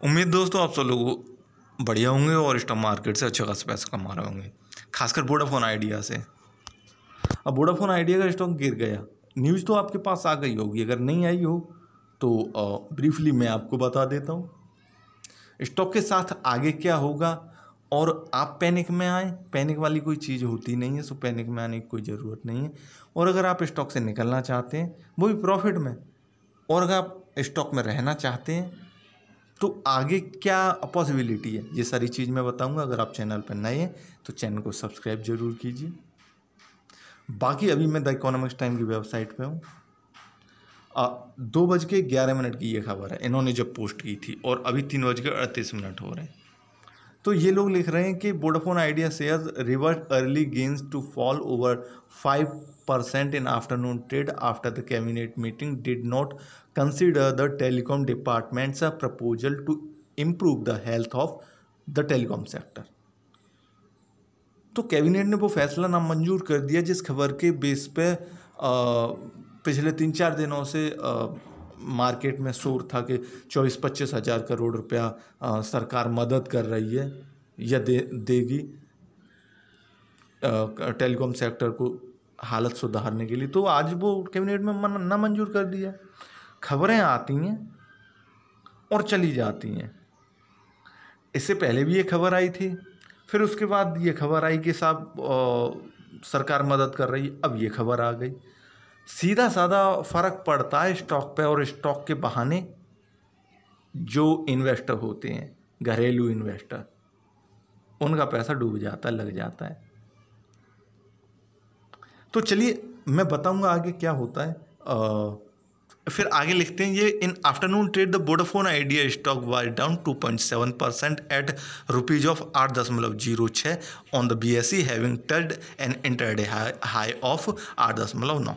उम्मीद दोस्तों आप सब लोग बढ़िया होंगे और स्टॉक मार्केट से अच्छा खासा पैसा कमा रहे होंगे, खासकर वोडाफोन आइडिया से। अब वोडाफोन आइडिया का स्टॉक गिर गया, न्यूज़ तो आपके पास आ गई होगी, अगर नहीं आई हो तो ब्रीफली मैं आपको बता देता हूँ स्टॉक के साथ आगे क्या होगा। और आप पैनिक में आए, पैनिक वाली कोई चीज़ होती नहीं है, सो पैनिक में आने की कोई ज़रूरत नहीं है। और अगर आप स्टॉक से निकलना चाहते हैं वो भी प्रॉफिट में, और अगर आप स्टॉक में रहना चाहते हैं तो आगे क्या पॉसिबिलिटी है, ये सारी चीज़ मैं बताऊंगा। अगर आप चैनल पर नए हैं तो चैनल को सब्सक्राइब जरूर कीजिए। बाकी अभी मैं द इकोनॉमिक्स टाइम की वेबसाइट पे हूँ। 2:11 की ये खबर है, इन्होंने जब पोस्ट की थी, और अभी 3:38 हो रहे हैं। तो ये लोग लिख रहे हैं कि Vodafone Idea shares reverse early gains to fall over 5% in afternoon trade after the cabinet meeting did not consider the telecom department's proposal to improve the health of the telecom sector. तो cabinet ने वो फैसला नामंजूर कर दिया जिस खबर के बेस पे पिछले 3-4 दिनों से मार्केट में शोर था कि 24-25 हज़ार करोड़ रुपया सरकार मदद कर रही है या देगी टेलीकॉम सेक्टर को हालत सुधारने के लिए। तो आज वो कैबिनेट में ना मंजूर कर दिया। खबरें आती हैं और चली जाती हैं। इससे पहले भी ये खबर आई थी, फिर उसके बाद ये खबर आई कि साहब सरकार मदद कर रही है, अब ये खबर आ गई। सीधा साधा फ़र्क पड़ता है स्टॉक पे, और स्टॉक के बहाने जो इन्वेस्टर होते हैं, घरेलू इन्वेस्टर, उनका पैसा डूब जाता है, लग जाता है। तो चलिए मैं बताऊंगा आगे क्या होता है। फिर आगे लिखते हैं ये in afternoon trade the Vodafone Idea stock was down 2.7% at rupees of 8.06 on the BSE having touched an intraday high of 8.9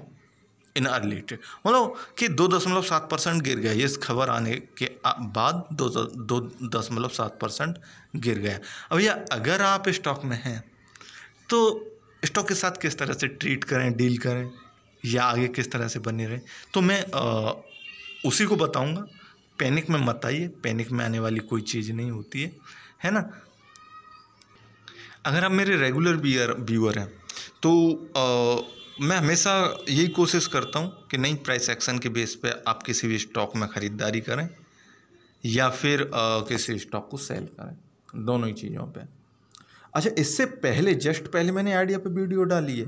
in early trade. मतलब कि 2.7% गिर गया। ये इस खबर आने के बाद 2.7% गिर गया। अब भैया अगर आप स्टॉक में हैं तो स्टॉक के साथ किस तरह से ट्रीट करें, डील करें, या आगे किस तरह से बने रहें, तो मैं उसी को बताऊंगा। पैनिक में मत आइए, पैनिक में आने वाली कोई चीज़ नहीं होती है ना। अगर आप मेरे रेगुलर व्यूअर हैं तो मैं हमेशा यही कोशिश करता हूँ कि नई प्राइस एक्शन के बेस पे आप किसी भी स्टॉक में ख़रीदारी करें या फिर किसी स्टॉक को सेल करें, दोनों ही चीज़ों पे। अच्छा, इससे पहले जस्ट पहले मैंने आइडिया पे वीडियो डाली है,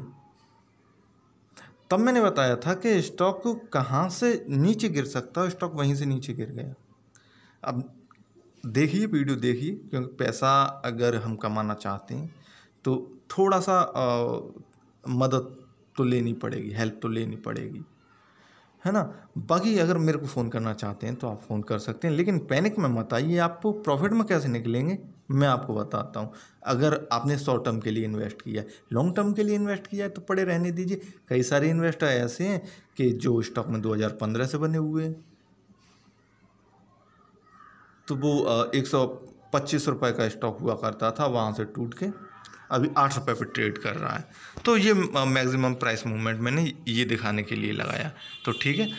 तब मैंने बताया था कि स्टॉक कहाँ से नीचे गिर सकता है, स्टॉक वहीं से नीचे गिर गया। अब देखिए, वीडियो देखिए, क्योंकि पैसा अगर हम कमाना चाहते हैं तो थोड़ा सा मदद तो लेनी पड़ेगी, हेल्प तो लेनी पड़ेगी, है ना। बाकी अगर मेरे को फ़ोन करना चाहते हैं तो आप फ़ोन कर सकते हैं, लेकिन पैनिक में मत आइए। आपको प्रॉफिट में कैसे निकलेंगे मैं आपको बताता हूँ। अगर आपने शॉर्ट टर्म के लिए इन्वेस्ट किया है, लॉन्ग टर्म के लिए इन्वेस्ट किया है तो पड़े रहने दीजिए। कई सारे इन्वेस्टर ऐसे हैं कि जो स्टॉक में 2015 से बने हुए हैं, तो वो 125 रुपये का स्टॉक हुआ करता था, वहाँ से टूट के अभी 8 रुपये पर ट्रेड कर रहा है। तो ये मैक्सिमम प्राइस मूवमेंट मैंने ये दिखाने के लिए लगाया, तो ठीक है।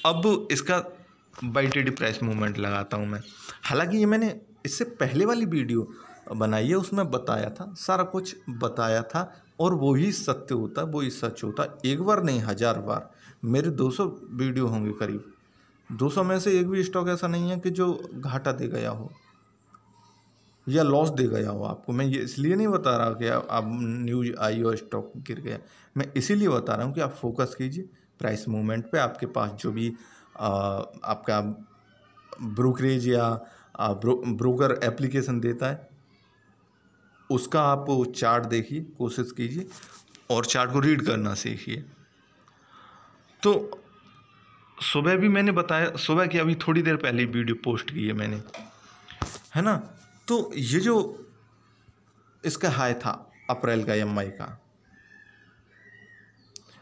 अब इसका बाई ट्रेड प्राइस मूवमेंट लगाता हूँ मैं। हालांकि ये मैंने इससे पहले वाली वीडियो बनाई है, उसमें बताया था, सारा कुछ बताया था, और वही सत्य होता, वही सच होता। एक बार नहीं, 1000 बार। मेरे 200 वीडियो होंगे करीब, 200 में से एक भी स्टॉक ऐसा नहीं है कि जो घाटा दे गया हो या लॉस दे गया हो आपको। मैं ये इसलिए नहीं बता रहा कि आप न्यूज आई और स्टॉक गिर गया, मैं इसीलिए बता रहा हूँ कि आप फोकस कीजिए प्राइस मूवमेंट पे। आपके पास जो भी आपका ब्रोकरेज या ब्रोकर एप्लीकेशन देता है उसका आप चार्ट देखिए, कोशिश कीजिए, और चार्ट को रीड करना सीखिए। तो सुबह भी मैंने बताया, सुबह की अभी थोड़ी देर पहले वीडियो पोस्ट की है मैंने, है ना। तो ये जो इसका हाई था अप्रैल का MI का,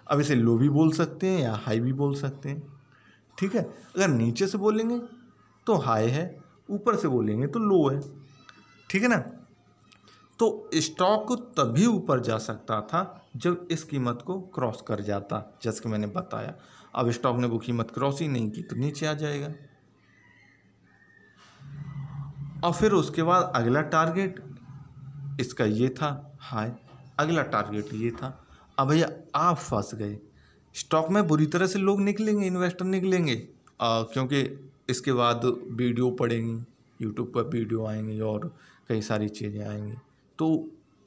अब इसे लो भी बोल सकते हैं या हाई भी बोल सकते हैं, ठीक है। अगर नीचे से बोलेंगे तो हाई है, ऊपर से बोलेंगे तो लो है, ठीक है ना। तो स्टॉक तभी ऊपर जा सकता था जब इस कीमत को क्रॉस कर जाता, जैसे कि मैंने बताया। अब स्टॉक ने वो कीमत क्रॉस ही नहीं की तो नीचे आ जाएगा। और फिर उसके बाद अगला टारगेट इसका ये था हाई, अगला टारगेट ये था। अब भैया आप फंस गए, स्टॉक में बुरी तरह से लोग निकलेंगे, इन्वेस्टर निकलेंगे, क्योंकि इसके बाद वीडियो पड़ेंगी, यूट्यूब पर वीडियो आएंगी और कई सारी चीज़ें आएंगी, तो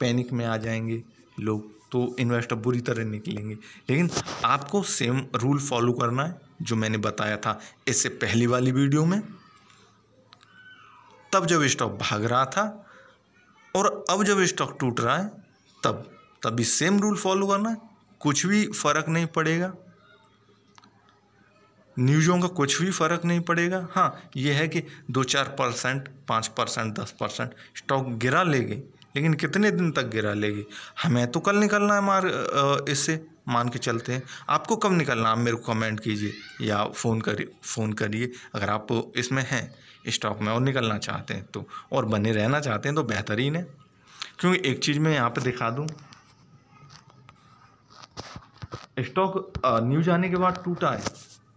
पैनिक में आ जाएंगे लोग, तो इन्वेस्टर बुरी तरह निकलेंगे। लेकिन आपको सेम रूल फॉलो करना है जो मैंने बताया था इससे पहली वाली वीडियो में, तब जब स्टॉक भाग रहा था और अब जब स्टॉक टूट रहा है तब भी सेम रूल फॉलो करना है, कुछ भी फर्क नहीं पड़ेगा, न्यूज़ों का कुछ भी फर्क नहीं पड़ेगा। हाँ, ये है कि 2-4%, 5%, 10% स्टॉक गिरा लेगी, लेकिन कितने दिन तक गिरा लेगी? हमें तो कल निकलना है इससे मान के चलते हैं। आपको कब निकलना, आप मेरे को कमेंट कीजिए या फ़ोन करिए अगर आप इसमें हैं स्टॉक में और निकलना चाहते हैं तो, और बने रहना चाहते हैं तो बेहतरीन है। क्योंकि एक चीज़ मैं यहाँ पे दिखा दूँ, स्टॉक न्यूज आने के बाद टूटा है,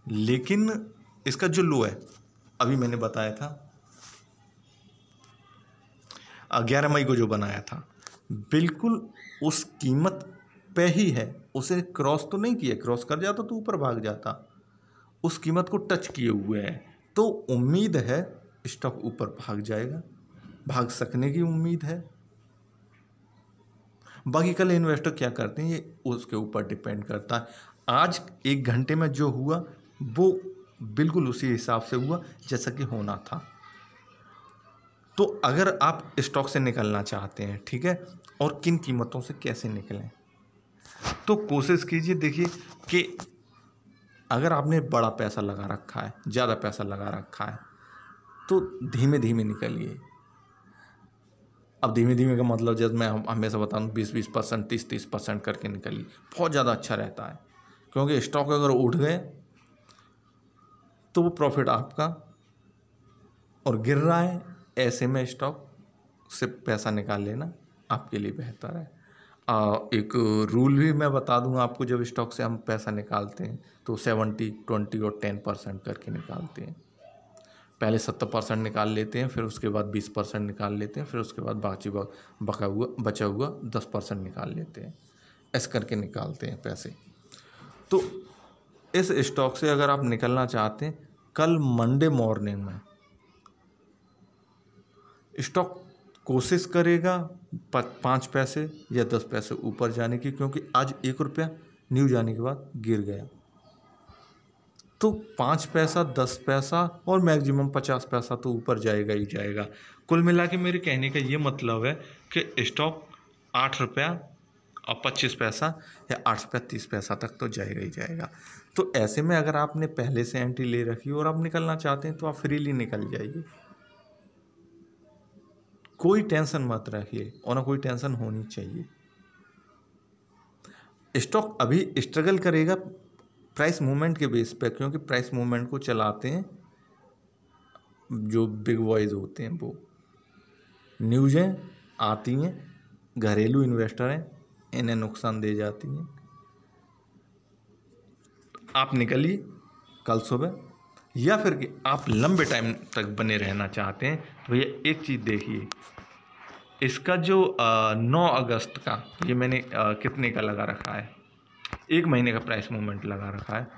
लेकिन इसका जो लो है अभी मैंने बताया था 11 मई को जो बनाया था, बिल्कुल उस कीमत पे ही है, उसे क्रॉस तो नहीं किया, क्रॉस कर जाता तो ऊपर भाग जाता, उस कीमत को टच किए हुए है, तो उम्मीद है स्टॉक ऊपर भाग जाएगा, भाग सकने की उम्मीद है। बाकी कल इन्वेस्टर क्या करते हैं ये उसके ऊपर डिपेंड करता है। आज 1 घंटे में जो हुआ वो बिल्कुल उसी हिसाब से हुआ जैसा कि होना था। तो अगर आप स्टॉक से निकलना चाहते हैं, ठीक है, और किन कीमतों से कैसे निकलें, तो कोशिश कीजिए, देखिए कि अगर आपने बड़ा पैसा लगा रखा है, ज़्यादा पैसा लगा रखा है, तो धीमे धीमे निकलिए। अब धीमे धीमे का मतलब जब मैं हमेशा बताऊँ 20% 30% करके निकलिए, बहुत ज़्यादा अच्छा रहता है। क्योंकि स्टॉक अगर उठ गए तो वो प्रॉफिट आपका, और गिर रहा है ऐसे में स्टॉक से पैसा निकाल लेना आपके लिए बेहतर है। एक रूल भी मैं बता दूंगा आपको, जब स्टॉक से हम पैसा निकालते हैं तो 70, 20 और 10% करके निकालते हैं। पहले 70% निकाल लेते हैं, फिर उसके बाद 20% निकाल लेते हैं, फिर उसके बाद बचा हुआ 10% निकाल लेते हैं। ऐसे करके निकालते हैं पैसे। तो इस स्टॉक से अगर आप निकलना चाहते हैं, कल मंडे मॉर्निंग में स्टॉक कोशिश करेगा 5 पैसे या 10 पैसे ऊपर जाने की, क्योंकि आज 1 रुपया न्यूज आने के बाद गिर गया, तो 5 पैसा 10 पैसा और मैक्सिमम 50 पैसा तो ऊपर जाएगा ही जाएगा। कुल मिला के मेरे कहने का ये मतलब है कि स्टॉक 8 रुपया और 25 पैसा या 8 रुपया 30 पैसा तक तो जाएगा ही जाएगा। तो ऐसे में अगर आपने पहले से एंट्री ले रखी और आप निकलना चाहते हैं तो आप फ्रीली निकल जाइए, कोई टेंशन मत रखिए, और ना कोई टेंशन होनी चाहिए। स्टॉक अभी स्ट्रगल करेगा प्राइस मूवमेंट के बेस पे, क्योंकि प्राइस मूवमेंट को चलाते हैं जो बिग बॉयज़ होते हैं, वो न्यूज़ें आती हैं, घरेलू इन्वेस्टर हैं, इन्हें नुकसान दे जाती हैं। आप निकलिए कल सुबह, या फिर कि आप लंबे टाइम तक बने रहना चाहते हैं तो भैया एक चीज़ देखिए, इसका जो 9 अगस्त का ये मैंने कितने का लगा रखा है, 1 महीने का प्राइस मूवमेंट लगा रखा है।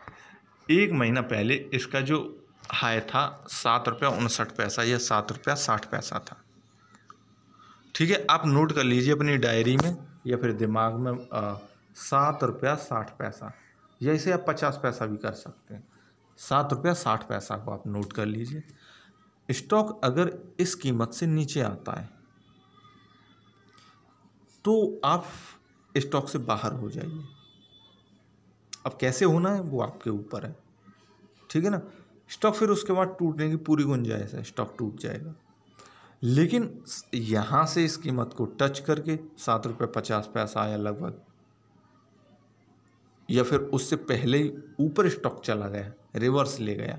1 महीना पहले इसका जो हाई था 7 रुपया 59 पैसा या 7 रुपया 60 पैसा था। ठीक है, आप नोट कर लीजिए अपनी डायरी में या फिर दिमाग में, 7 रुपया 60 पैसा, या इसे आप 50 पैसा भी कर सकते हैं। 7 रुपया 60 पैसा को आप नोट कर लीजिए। स्टॉक अगर इस कीमत से नीचे आता है तो आप स्टॉक से बाहर हो जाइए। अब कैसे होना है वो आपके ऊपर है, ठीक है ना। स्टॉक फिर उसके बाद टूटने की पूरी गुंजाइश है, स्टॉक टूट जाएगा, लेकिन यहाँ से इस कीमत को टच करके 7 रुपये 50 पैसा आया लगभग, या फिर उससे पहले ही ऊपर स्टॉक चला गया, रिवर्स ले गया,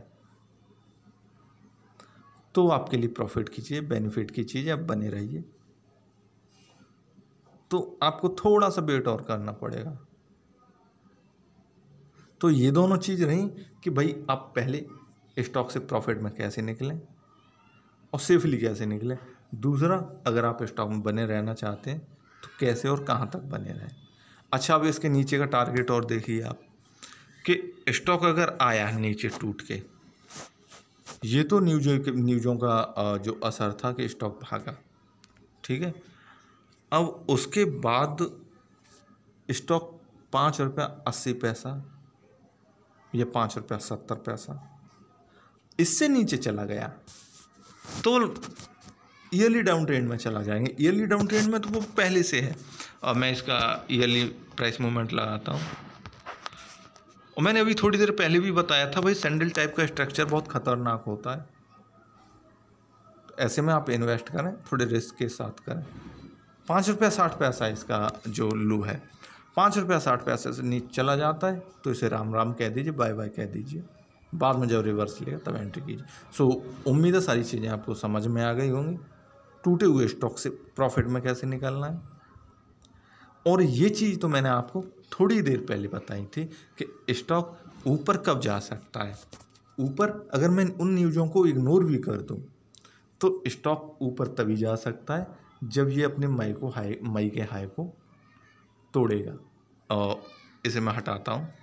तो आपके लिए प्रॉफिट की चीज़, बेनिफिट की चीज़, आप बने रहिए। तो आपको थोड़ा सा वेट और करना पड़ेगा। तो ये दोनों चीज़ रही कि भाई आप पहले स्टॉक से प्रॉफिट में कैसे निकलें, और सेफली कैसे निकले। दूसरा, अगर आप स्टॉक में बने रहना चाहते हैं तो कैसे और कहाँ तक बने रहें। अच्छा, अब इसके नीचे का टारगेट और देखिए आप कि स्टॉक अगर आया नीचे टूट के, ये तो न्यूज़ों का जो असर था कि स्टॉक भागा, ठीक है। अब उसके बाद स्टॉक 5.80 या 5.70 इससे नीचे चला गया तो ईयरली डाउन ट्रेंड में चला जाएंगे। ईयरली डाउन ट्रेंड में तो वो पहले से है। और मैं इसका ईयरली प्राइस मूवमेंट लगाता हूँ, और मैंने अभी थोड़ी देर पहले भी बताया था भाई सैंडल टाइप का स्ट्रक्चर बहुत खतरनाक होता है। तो ऐसे में आप इन्वेस्ट करें, थोड़े रिस्क के साथ करें। 5.60 इसका जो लो है, 5.60 से नीचे चला जाता है तो इसे राम राम कह दीजिए, बाय बाय कह दीजिए। बाद में जब रिवर्स लेगा तब एंट्री कीजिए। सो उम्मीद है सारी चीज़ें आपको समझ में आ गई होंगी, टूटे हुए स्टॉक से प्रॉफिट में कैसे निकलना है। और ये चीज़ तो मैंने आपको थोड़ी देर पहले बताई थी कि स्टॉक ऊपर कब जा सकता है। ऊपर अगर मैं उन न्यूज़ों को इग्नोर भी कर दूं तो स्टॉक ऊपर तभी जा सकता है जब ये अपने मई के हाई को तोड़ेगा। और इसे मैं हटाता हूँ,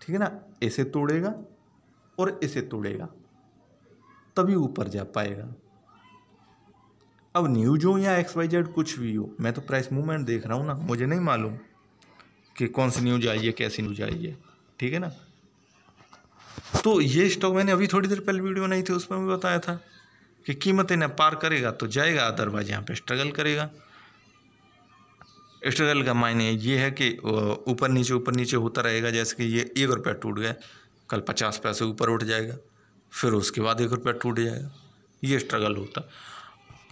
ठीक है ना। इसे तोड़ेगा और इसे तोड़ेगा तभी ऊपर जा पाएगा। अब न्यूज हो या XYZ कुछ भी हो, मैं तो प्राइस मूवमेंट देख रहा हूँ ना, मुझे नहीं मालूम कि कौन सी न्यूज आई है, कैसी न्यूज आई है, ठीक है ना। तो ये स्टॉक मैंने अभी थोड़ी देर पहले वीडियो बनाई थी, उसमें भी बताया था कि कीमतें न पार करेगा तो जाएगा, अदरवाइज यहाँ पे स्ट्रगल करेगा। स्ट्रगल का मायने ये है कि ऊपर नीचे होता रहेगा। जैसे कि ये 1 रुपया टूट गया, कल 50 पैसे ऊपर उठ जाएगा, फिर उसके बाद 1 रुपया टूट जाएगा, ये स्ट्रगल होता।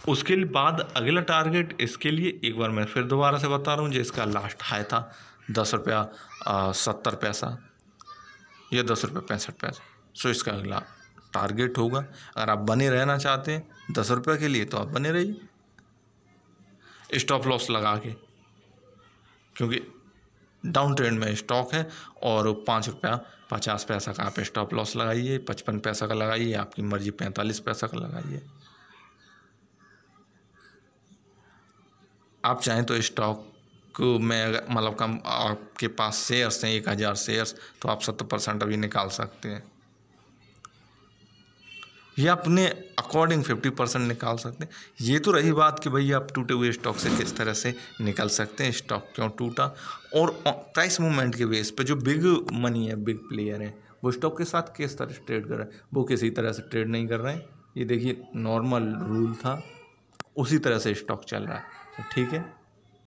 उसके बाद अगला टारगेट इसके लिए एक बार मैं फिर दोबारा से बता रहा हूँ, जो इसका लास्ट हाई था 10.70 या 10.65। सो इसका अगला टारगेट होगा। अगर आप बने रहना चाहते हैं 10 रुपये के लिए तो आप बने रहिए स्टॉप लॉस लगा के, क्योंकि डाउन ट्रेंड में स्टॉक है। और 5.50 का आप स्टॉप लॉस लगाइए, 55 पैसा का लगाइए, आपकी मर्जी, 45 पैसा का लगाइए। आप चाहें तो स्टॉक में अगर मतलब कम आपके पास शेयर्स हैं 1000 शेयर्स, तो आप 70% अभी निकाल सकते हैं, या अपने अकॉर्डिंग 50% निकाल सकते हैं। ये तो रही बात कि भाई आप टूटे हुए स्टॉक से किस तरह से निकल सकते हैं, स्टॉक क्यों टूटा। और प्राइस मूवमेंट के बेस पे जो बिग मनी है, बिग प्लेयर है, वो स्टॉक के साथ किस तरह से ट्रेड कर रहे हैं। वो किसी तरह से ट्रेड नहीं कर रहे हैं। ये देखिए नॉर्मल रूल था, उसी तरह से स्टॉक चल रहा है, ठीक है।